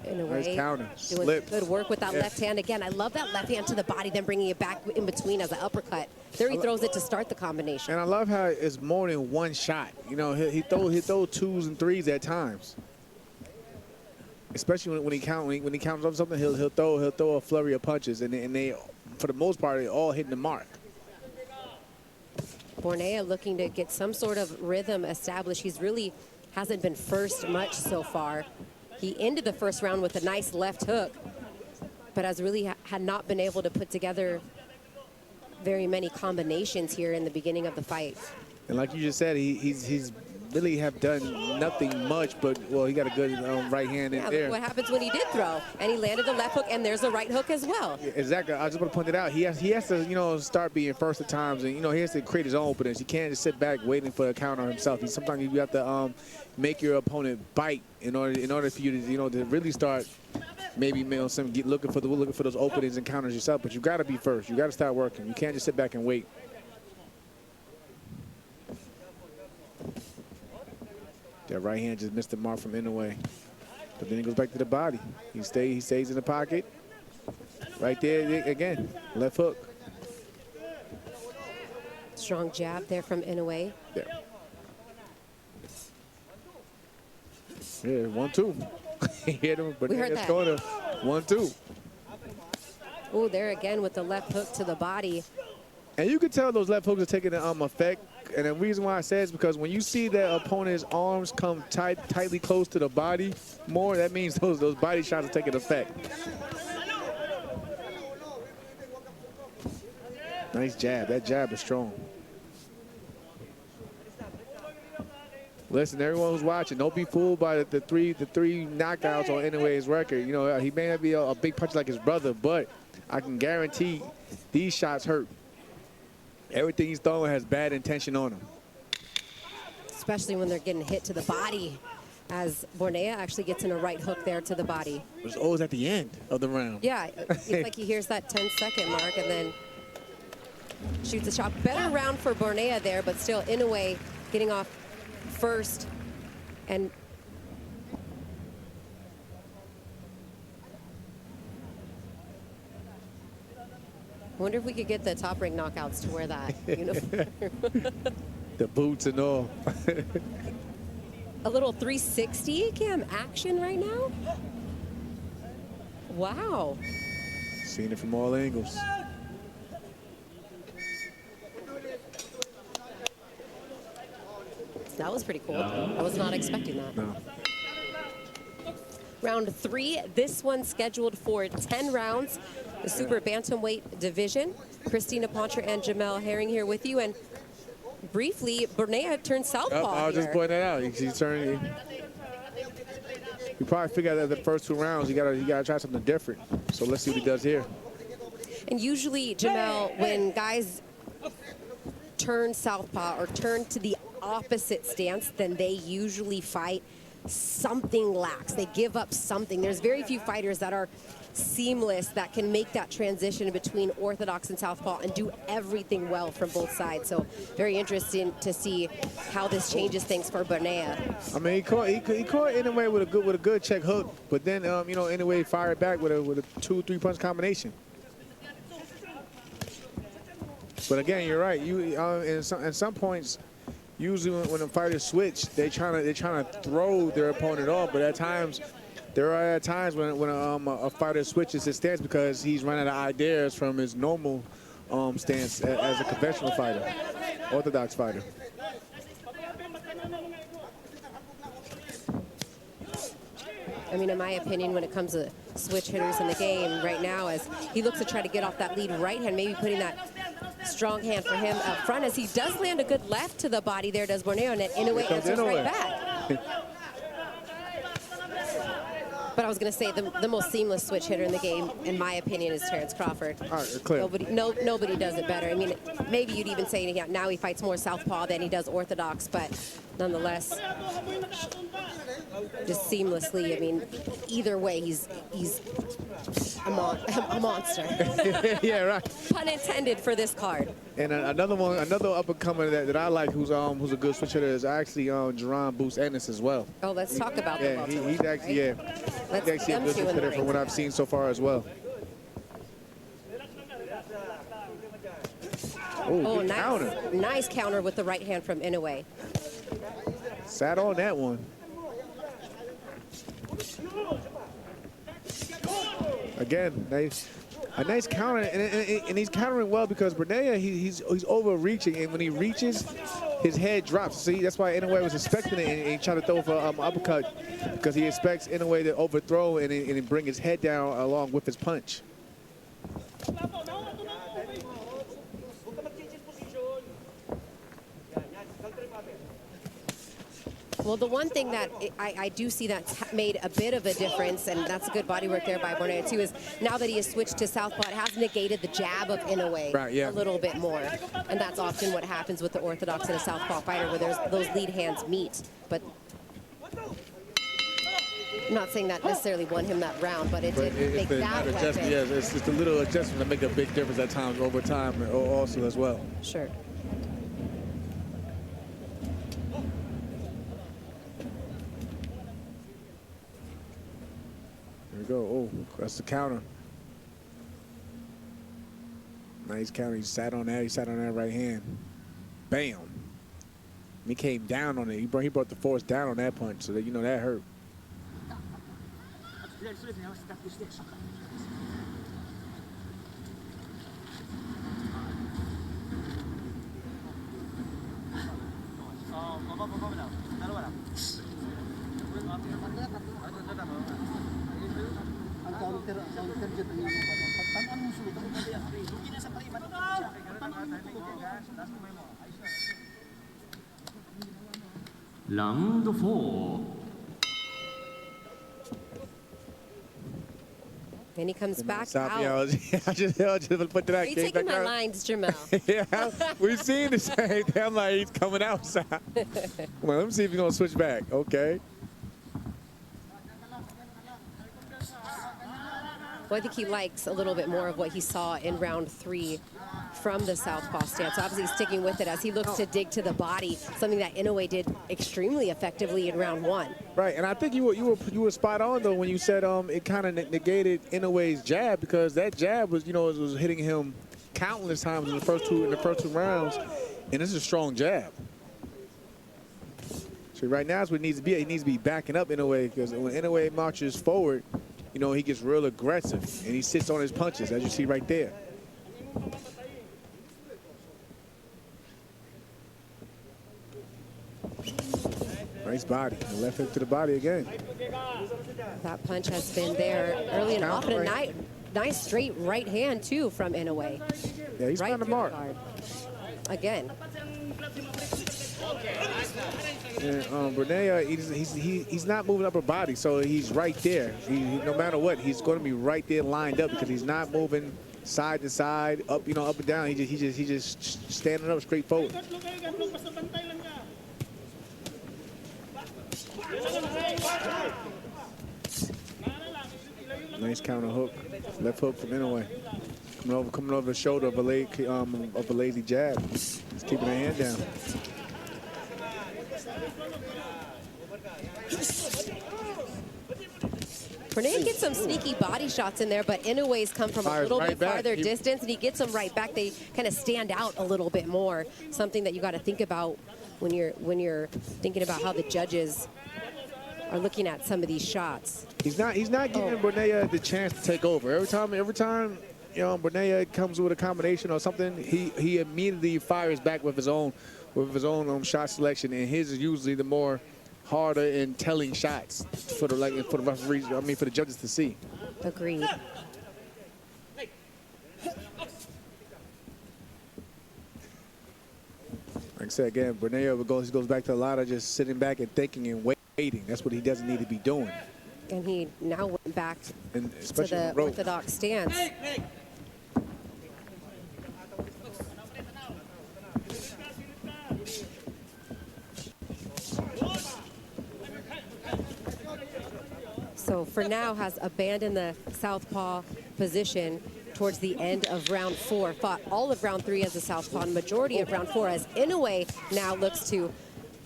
Inoue, nice counter. doing Slip. good work with that left hand. Again, I love that left hand to the body, then bringing it back in between as an uppercut. There he throws it to start the combination. And I love how it's more than one shot. You know, he throw 2s and 3s at times. especially when he counts on something, he'll throw a flurry of punches, and they for the most part they all hitting the mark. Bornea looking to get some sort of rhythm established. He's really hasn't been first much so far. He ended the first round with a nice left hook, but has really had not been able to put together very many combinations here in the beginning of the fight. And like you just said, he's really have done nothing much, but well, he got a good right hand in there. Look what happens when he did throw, and he landed a left hook, and there's a right hook as well. Exactly. I just want to point it out. He has to start being first at times, and he has to create his own openings. He can't just sit back waiting for a counter himself. Sometimes you have to make your opponent bite in order for you to to really start maybe looking for those openings and counters yourself. But you got to be first. You got to start working. You can't just sit back and wait. That right hand just missed the mark from Inuoe. But then he goes back to the body. He stays in the pocket. Right there again, left hook. Strong jab there from Inuoe. There. Yeah, 1-2. He hit him, but We heard it's that. going to 1-2. Oh, there again with the left hook to the body. And you can tell those left hooks are taking effect. And the reason why I say is because when you see the opponent's arms come tightly close to the body more, that means those body shots are taking effect. Nice jab. That jab is strong. Listen, everyone who's watching, don't be fooled by the three knockouts on Inuoe's record. He may not be a big puncher like his brother, but I can guarantee these shots hurt. Everything he's throwing has bad intention on him. Especially when they're getting hit to the body, as Bornea actually gets in a right hook there to the body. It was always at the end of the round. Yeah, it's like he hears that 10-second mark and then shoots a shot. Better round for Bornea there, but still Inuoe getting off first. And I wonder if we could get the top rank knockouts to wear that uniform. The boots and all. A little 360 cam action right now. Wow. Seeing it from all angles. That was pretty cool. I was not expecting that. No. Round 3, this one scheduled for 10 rounds. The super bantamweight division. Christina Poncher and Jamel Herring here with you. And briefly, Bornea turned southpaw I'll just point that out. He's turning. You probably figured out that the first 2 rounds, you gotta try something different. So let's see what he does here. And usually, Jamel, when guys turn southpaw or turn to the opposite stance, then they usually fight something lacks. They give up something. There's very few fighters that are seamless, that can make that transition between orthodox and southpaw and do everything well from both sides. So very interesting to see how this changes things for Bornea. I mean, he caught Inuoe with a good check hook, but then Inuoe fired back with a 2-3 punch combination. But again, you're right. In some points, usually when the fighters switch, they're trying to throw their opponent off. But there are times when a fighter switches his stance because he's running out of ideas from his normal stance as a conventional fighter, orthodox fighter. I mean, in my opinion, when it comes to switch hitters in the game right now, as he looks to try to get off that lead right hand, maybe putting that strong hand for him up front, as he does land a good left to the body there, does Borneo, and Inuoe answers right back. But I was going to say the most seamless switch hitter in the game, in my opinion, is Terrence Crawford. All right, clear. Nobody does it better. I mean, maybe you'd even say now he fights more southpaw than he does orthodox, but nonetheless, just seamlessly. I mean, either way, he's a monster. Yeah, right. Pun intended for this card. And another up-and-comer that I like who's a good switch hitter is actually Jerron Boots Ennis as well. Oh, let's talk about the welterweight. He's actually, Let's he's actually a good switch hitter from what I've seen so far as well. Oh, good counter. Nice counter with the right hand from Inuoe. Sat on that one. Again, a nice counter, and he's countering well because Bernea, he's overreaching, and when he reaches, his head drops. See, that's why Inuoe was expecting it, and he tried to throw for uppercut because he expects Inuoe to overthrow and bring his head down along with his punch. Well, the one thing that I do see that's made a bit of a difference, and that's a good body work there by Bernea too, is now that he has switched to southpaw, it has negated the jab of Inuoe a little bit more. And that's often what happens with the orthodox and a southpaw fighter, where those lead hands meet. But I'm not saying that necessarily won him that round, but it did make that weapon. Yes, it's just a little adjustment to make a big difference at times over time also as well. Sure. There we go. Oh, that's the counter. Nice counter. He sat on that. He sat on that right hand. Bam. He came down on it. He brought the force down on that punch, so that you know that hurt. Round 4. And he comes back out. Yeah, I just put that. Are you taking my lines, Jamal? Yeah, we've seen the same thing. I'm like, he's coming outside. Well, let me see if he's going to switch back. Okay. Well, I think he likes a little bit more of what he saw in round 3 from the southpaw stance. So obviously he's sticking with it as he looks to dig to the body, something that Inuoe did extremely effectively in round 1. Right, and I think you were spot on though when you said it kind of negated Inoue's jab, because that jab was was hitting him countless times in the first two rounds, and this is a strong jab. So right now is what it needs to be. He needs to be backing up Inuoe, because when Inuoe marches forward, he gets real aggressive and he sits on his punches, as you see right there. Nice body. Left hook to the body again. That punch has been there early and often. A nice straight right hand, too, from Inuoe. Yeah, he's on the mark. Again. And Bernea, he's not moving up her body, so he's right there. No matter what, he's going to be right there lined up, because he's not moving side to side, up and down. He's just standing up straight forward. Nice counter hook, left hook from Inuoe. Coming over the shoulder of a lazy jab. He's keeping her hand down. Bernea gets some sneaky body shots in there, but Inoue's come from a little bit farther distance, and he gets them right back. They kind of stand out a little bit more. Something that you got to think about when you're thinking about how the judges are looking at some of these shots. He's not giving Bernea the chance to take over. Every time Bernea comes with a combination or something, he immediately fires back with his own shot selection, and his is usually the more harder and telling shots for the referees, for the judges to see. Agreed. Like I said again, Bernea goes back to a lot of just sitting back and thinking and waiting. That's what he doesn't need to be doing. And he now went back to the rope. orthodox stance. So for now has abandoned the southpaw position towards the end of round 4. Fought all of round 3 as a southpaw, and majority of round 4 as Inuoe now looks to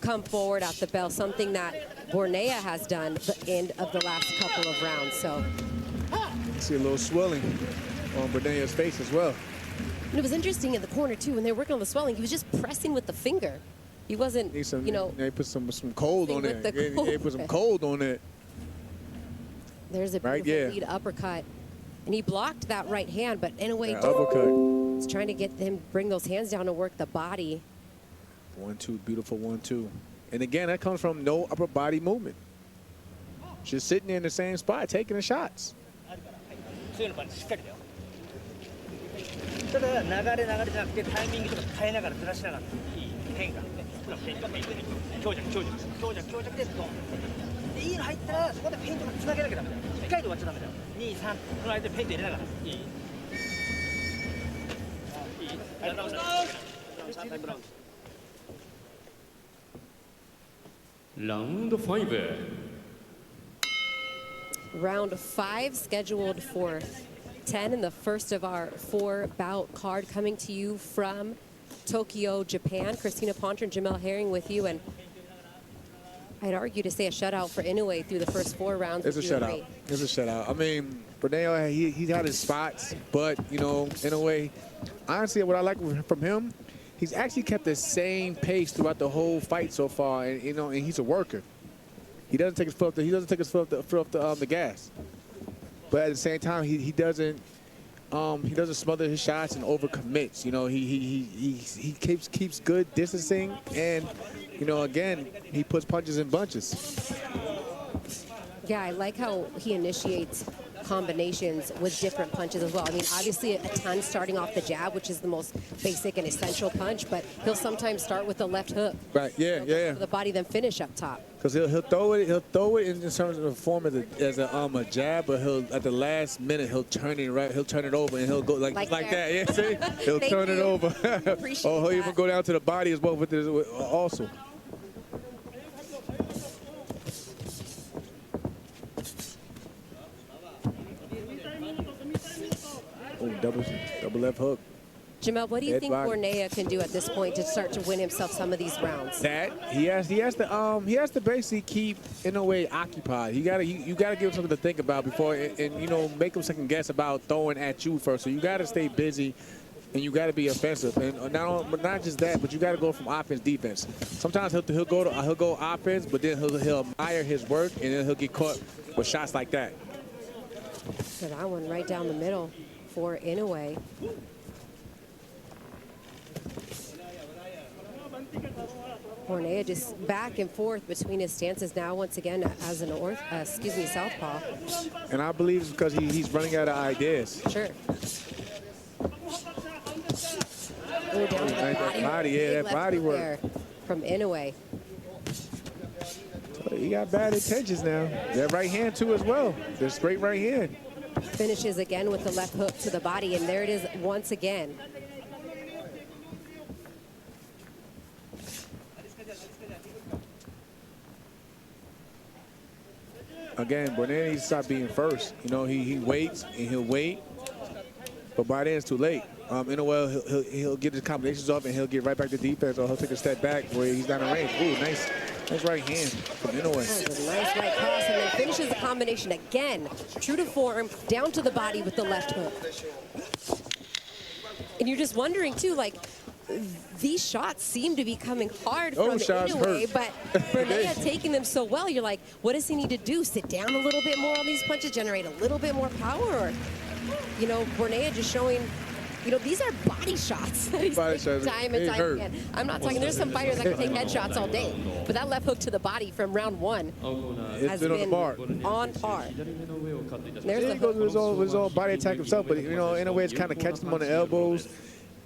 come forward at the bell, something that Bernea has done the end of the last couple of rounds. So see a little swelling on Bernea's face as well. And it was interesting in the corner too, when they were working on the swelling, he was just pressing with the finger. He wasn't, They put some cold on it. They put some cold on it. There's a beautiful lead uppercut And he blocked that right hand, but Inuoe Uppercut. is trying to get him bring those hands down and work the body. 1-2, beautiful 1-2. And again, that comes from no upper body movement. Just sitting there in the same spot, taking the shots. 強いの場にしっかりだよ。ただ流れじゃなくてタイミングとか変えながらずらしながらいい変化。ほらフェイント強弱強弱強弱強弱でドン。でいいの入ったらそこでフェイントがつなげなきゃダメだよ。1回で終わっちゃダメだよ。2、3この間でフェイント入れながらいい。いい。はい直したタイムラウンド。Round 5. Round 5 scheduled for 10 and the first of our 4-bout card coming to you from Tokyo, Japan. Christina Ponter and Jamel Herring with you, and I'd argue to say a shutout for Inuoe through the first 4 rounds. It's a shutout. It's a shutout. I mean, Bernal, he had his spots, but, you know, in a way, honestly, what I like from him, he's actually kept the same pace throughout the whole fight so far, and you know, and he's a worker. He doesn't take his foot off the gas, but at the same time, he doesn't smother his shots and overcommits. You know, he keeps good distancing, and you know, again, he puts punches in bunches. Yeah, I like how he initiates combinations with different punches as well. I mean, obviously a ton starting off the jab, which is the most basic and essential punch, but he'll sometimes start with the left hook. Right, yeah, yeah. For the body, then finish up top. Because he'll throw it in terms of the form as a jab, but he'll at the last minute he'll turn it over and he'll go like that. Yeah, see, he'll turn it over. Or he'll even go down to the body as well with this also. Oh, double left hook. Jamel, what do you think body. Bornea can do at this point to start to win himself some of these rounds? That he has to basically keep in a way occupied. You gotta give him something to think about before and you know, make him second guess about throwing at you first. So you gotta stay busy and you gotta be offensive. And not just that, but you gotta go from offense defense. Sometimes he'll go offense, but then he'll admire his work and then he'll get caught with shots like that. So that one right down the middle for Inuoe. Bornea just back and forth between his stances now once again as an southpaw. And I believe it's because he's running out of ideas. Sure. Oh, down to the body. Yeah, that body work there from Inuoe. So he got bad intentions now. That right hand too as well. The straight right hand. Finishes again with the left hook to the body, and there it is once again. Again, Bornea needs to stop being first. You know, he waits and he'll wait, but by then it's too late. Inuoe, he'll get his combinations off and he'll get right back to defense, or he'll take a step back where he's not in range. Ooh, nice right hand from Inuoe. Oh, nice right cross, and then finishes the combination again. True to form, down to the body with the left hook. And you're just wondering too, like, these shots seem to be coming hard from Inuoe, but Bornea taking them so well, you're like, what does he need to do? Sit down a little bit more on these punches, generate a little bit more power? Or, you know, Bornea just showing, you know, these are body shots that he's taking time and time again. I'm not talking, there's some fighters that can take headshots all day, but that left hook to the body from round 1 has been on par. There's the hook. He goes with his own body attack himself, but, you know, in a way it's kind of catching him on the elbows.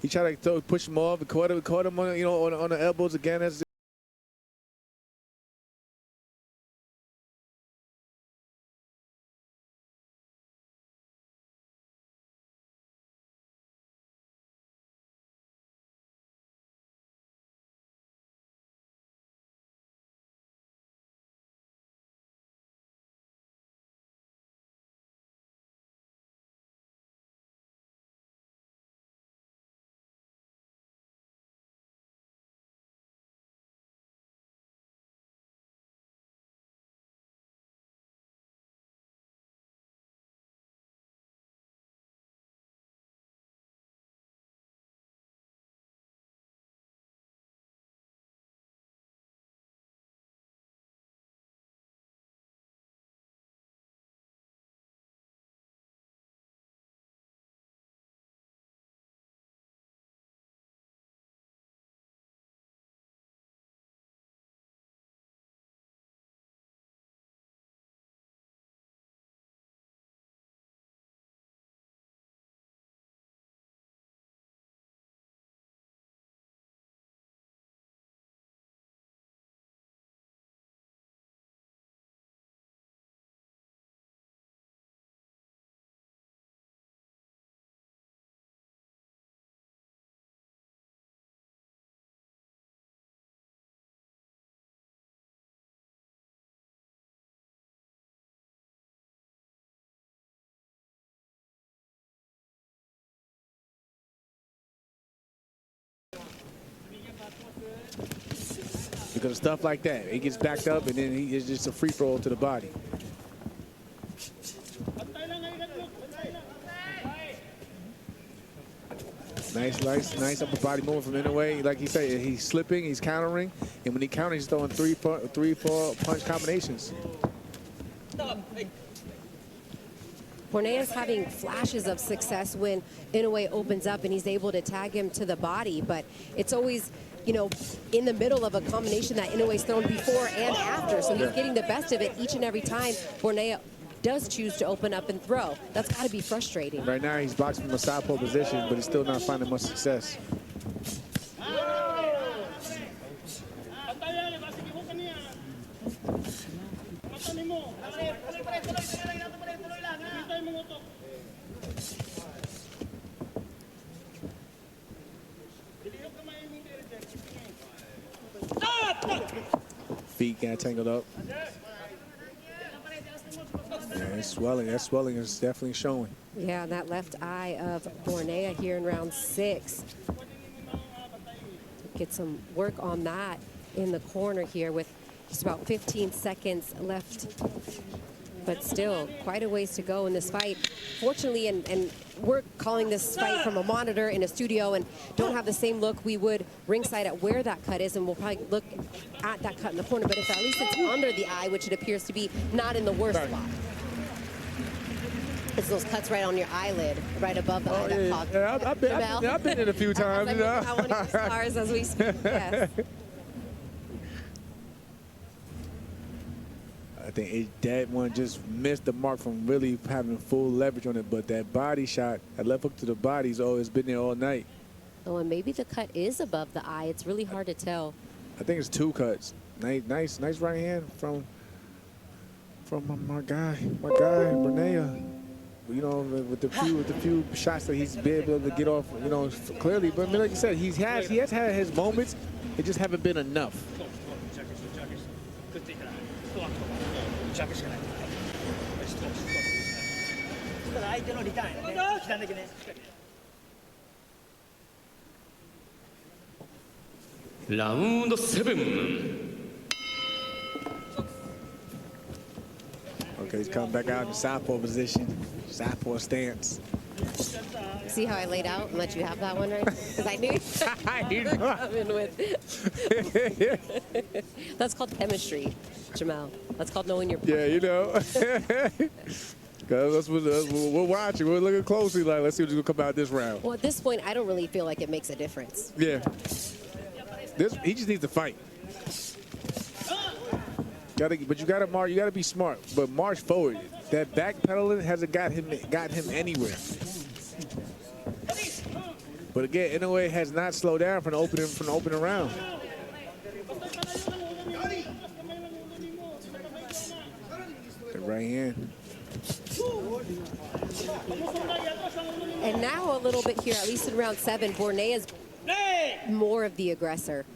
He tried to push him off and caught him on, you know, on the elbows again. That's because of stuff like that. He gets backed up, and then it's just a free throw to the body. Nice upper body movement from Inoue. Like he said, he's slipping, he's countering, and when he counters, he's throwing three, four punch combinations. Bornea's having flashes of success when Inoue opens up and he's able to tag him to the body, but it's always, you know, in the middle of a combination that Inoue's thrown before and after, so he's getting the best of it each and every time Bornea does choose to open up and throw. That's got to be frustrating. Right now, he's boxing from a southpaw position, but he's still not finding much success. Feet got tangled up. Yeah, it's swelling. That swelling is definitely showing. Yeah, that left eye of Bornea here in round 6. Get some work on that in the corner here with just about 15 seconds left. But still, quite a ways to go in this fight. Fortunately, and we're calling this fight from a monitor in a studio and don't have the same look we would ringside at where that cut is, and we'll probably look at that cut in the corner. But if at least it's under the eye, which it appears to be, not in the worst spot. It's those cuts right on your eyelid, right above the eye. Yeah, I've been in a few times. You know? I want to use stars as we speak. Yes. I think that one just missed the mark from really having full leverage on it, but that body shot, that left hook to the body's always been there all night. Oh, and maybe the cut is above the eye. It's really hard to tell. I think it's 2 cuts. Nice right hand from my guy, Bornea. You know, with the few shots that he's been able to get off, you know, clearly. But like you said, he has had his moments. It just haven't been enough. Round 7. Okay, he's coming back out in the southpaw position, southpaw stance. See how I laid out and let you have that one, right? Because I knew you were coming with. That's called chemistry, Jamel. That's called knowing your partner. Yeah, you know. Because we're watching. We're looking closely. Like, let's see what's going to come out this round. Well, at this point, I don't really feel like it makes a difference. Yeah. He just needs to fight. But you gotta be smart. But march forward. That backpedaling hasn't got him anywhere. But again, Inoue has not slowed down from the opening round. The right hand. And now a little bit here, at least in round 7, Bornea is more of the aggressor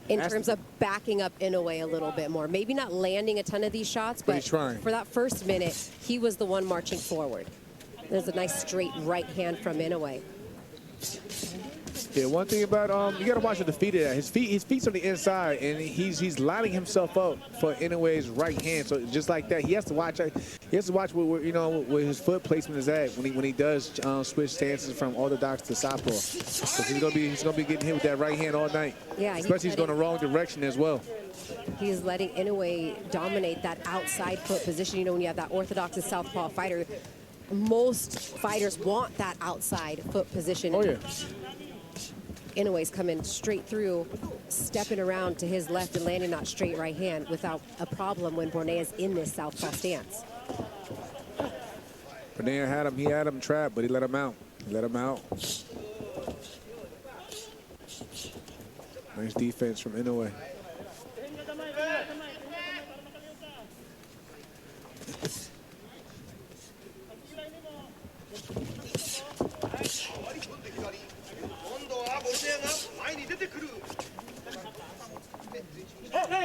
in terms of backing up Inoue a little bit more. Maybe not landing a ton of these shots, but he's trying. For that first minute, he was the one marching forward. There's a nice straight right hand from Inoue. Yeah, one thing about you got to watch the feet of that. His feet's on the inside, and he's lining himself up for Inoue's right hand. So just like that, he has to watch. He has to watch where his foot placement is at when he does switch stances from orthodox to southpaw. Because he's gonna be getting hit with that right hand all night. Yeah, especially he's going the wrong direction as well. He's letting Inoue dominate that outside foot position. You know, when you have that orthodox and southpaw fighter, most fighters want that outside foot position. Oh yeah. Inoue's coming straight through, stepping around to his left and landing that straight right hand without a problem when Bornea's in this southpaw stance. Bornea had him trapped, but he let him out. Nice defense from Inoue.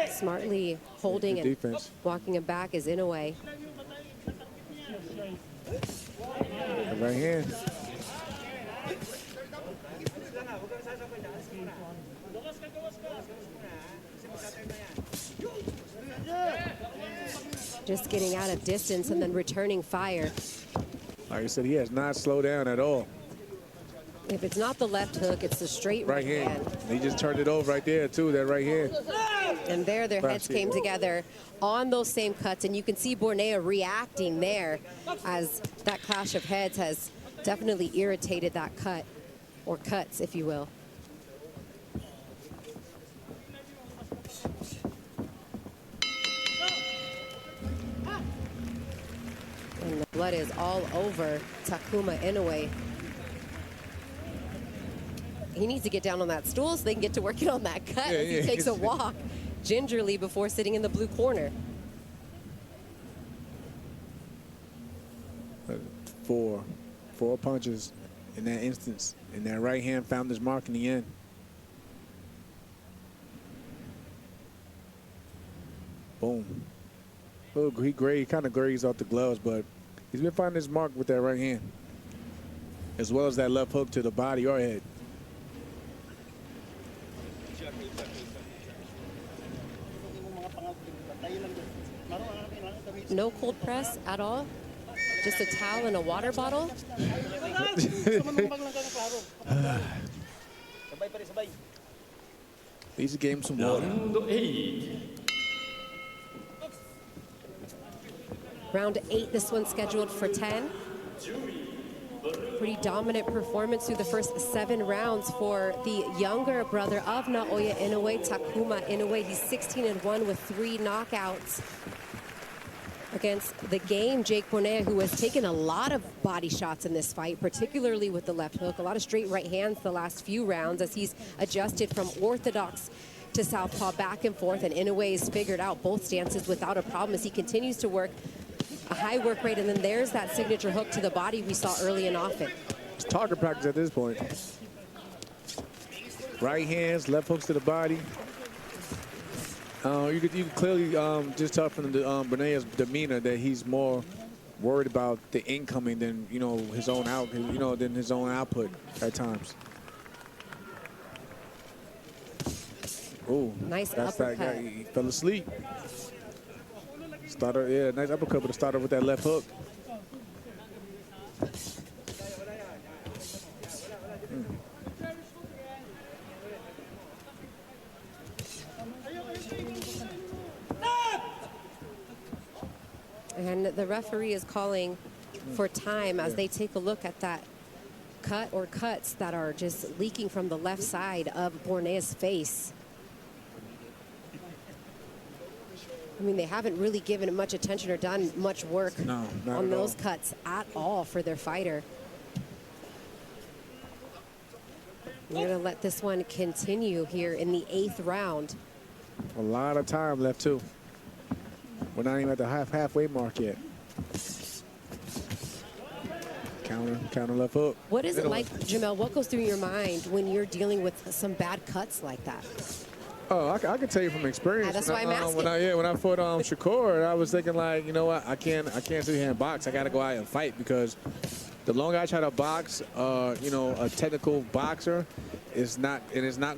Smartly holding Good and defense. walking him back is Inoue. Right hand. Just getting out of distance and then returning fire. Like I said, he has not slowed down at all. If it's not the left hook, it's the straight right hand. He just turned it over right there, too, that right hand. And there their heads came together on those same cuts. And you can see Borneo reacting there as that clash of heads has definitely irritated that cut, or cuts, if you will. And the blood is all over Takuma Inoue. He needs to get down on that stool so they can get to working on that cut as he takes a walk gingerly before sitting in the blue corner. Four punches in that instance, and that right hand found his mark in the end. Boom. Oh, he kind of grazed off the gloves, but he's been finding his mark with that right hand, as well as that left hook to the body or head. No cold press at all? Just a towel and a water bottle? These gave him some water. Round 8, this one's scheduled for 10. Pretty dominant performance through the first 7 rounds for the younger brother of Naoya Inoue, Takuma Inoue. He's 16-1 with 3 knockouts against the game Jake Borneo, who has taken a lot of body shots in this fight, particularly with the left hook. A lot of straight right hands the last few rounds as he's adjusted from orthodox to southpaw back and forth, and Inoue's figured out both stances without a problem as he continues to work a high work rate. And then there's that signature hook to the body we saw early and often. It's target practice at this point. Right hands, left hooks to the body. You could clearly just tell from the Borneo's demeanor that he's more worried about the incoming than his own than his own output at times. Oh, nice that's uppercut. That guy. He fell asleep. Starter, yeah, nice uppercut, but started with that left hook. And the referee is calling for time as they take a look at that cut or cuts that are just leaking from the left side of Borneo's face. I mean, they haven't really given it much attention or done much work on those cuts at all for their fighter. We're going to let this one continue here in the 8th round. A lot of time left, too. We're not even at the halfway mark yet. Counter left hook. What is it like, Jamel? What goes through your mind when you're dealing with some bad cuts like that? Oh, I can tell you from experience. That's why I'm asking. When I fought Shakur, I was thinking like, you know what, I can't sit here and box. I got to go out and fight, because the longer I try to box, a technical boxer it's not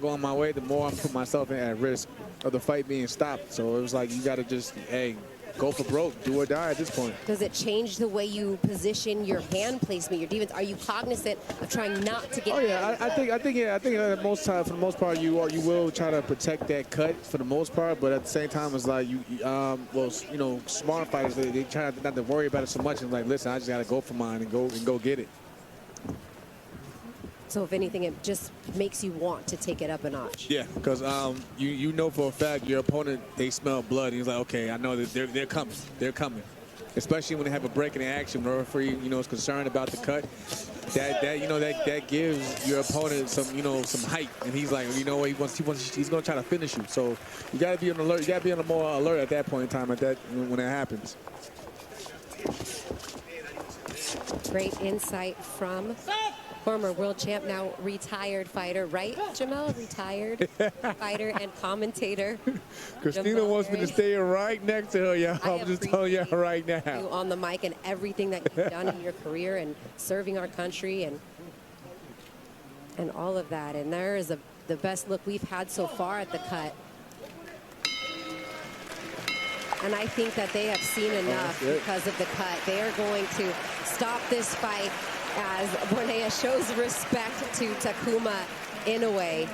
going my way. The more I'm putting myself at risk of the fight being stopped. So it was like, you got to just, go for broke, do or die at this point. Does it change the way you position your hand placement, your defense? Are you cognizant of trying not to get? Oh yeah, I think for the most part you will try to protect that cut for the most part, but at the same time it's like smart fighters they try not to worry about it so much and like, listen, I just got to go for mine and go get it. So if anything, it just makes you want to take it up a notch. Yeah, because you know for a fact your opponent, they smell blood. And he's like, okay, I know that they're coming. They're coming. Especially when they have a break in the action, the referee is concerned about the cut. That gives your opponent some height, and he's like, he's going to try to finish you. So you got to be on alert. You got to be on more alert at that point in time when that happens. Great insight from former world champ, now retired fighter, right, Jamel? Retired fighter and commentator. Christina wants me to stay right next to her, y'all. I'm just telling you right now. You on the mic and everything that you've done in your career and serving our country and all of that. And there is a the best look we've had so far at the cut. And I think that they have seen enough because of the cut. They are going to stop this fight as Bornea shows respect to Takuma Inoue.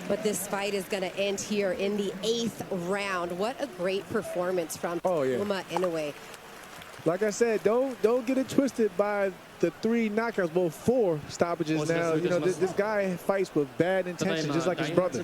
But this fight is going to end here in the 8th round. What a great performance from Takuma Inoue. Like I said, don't get it twisted by the 3 knockouts, well, 4 stoppages now. You know, this guy fights with bad intentions, just like his brother.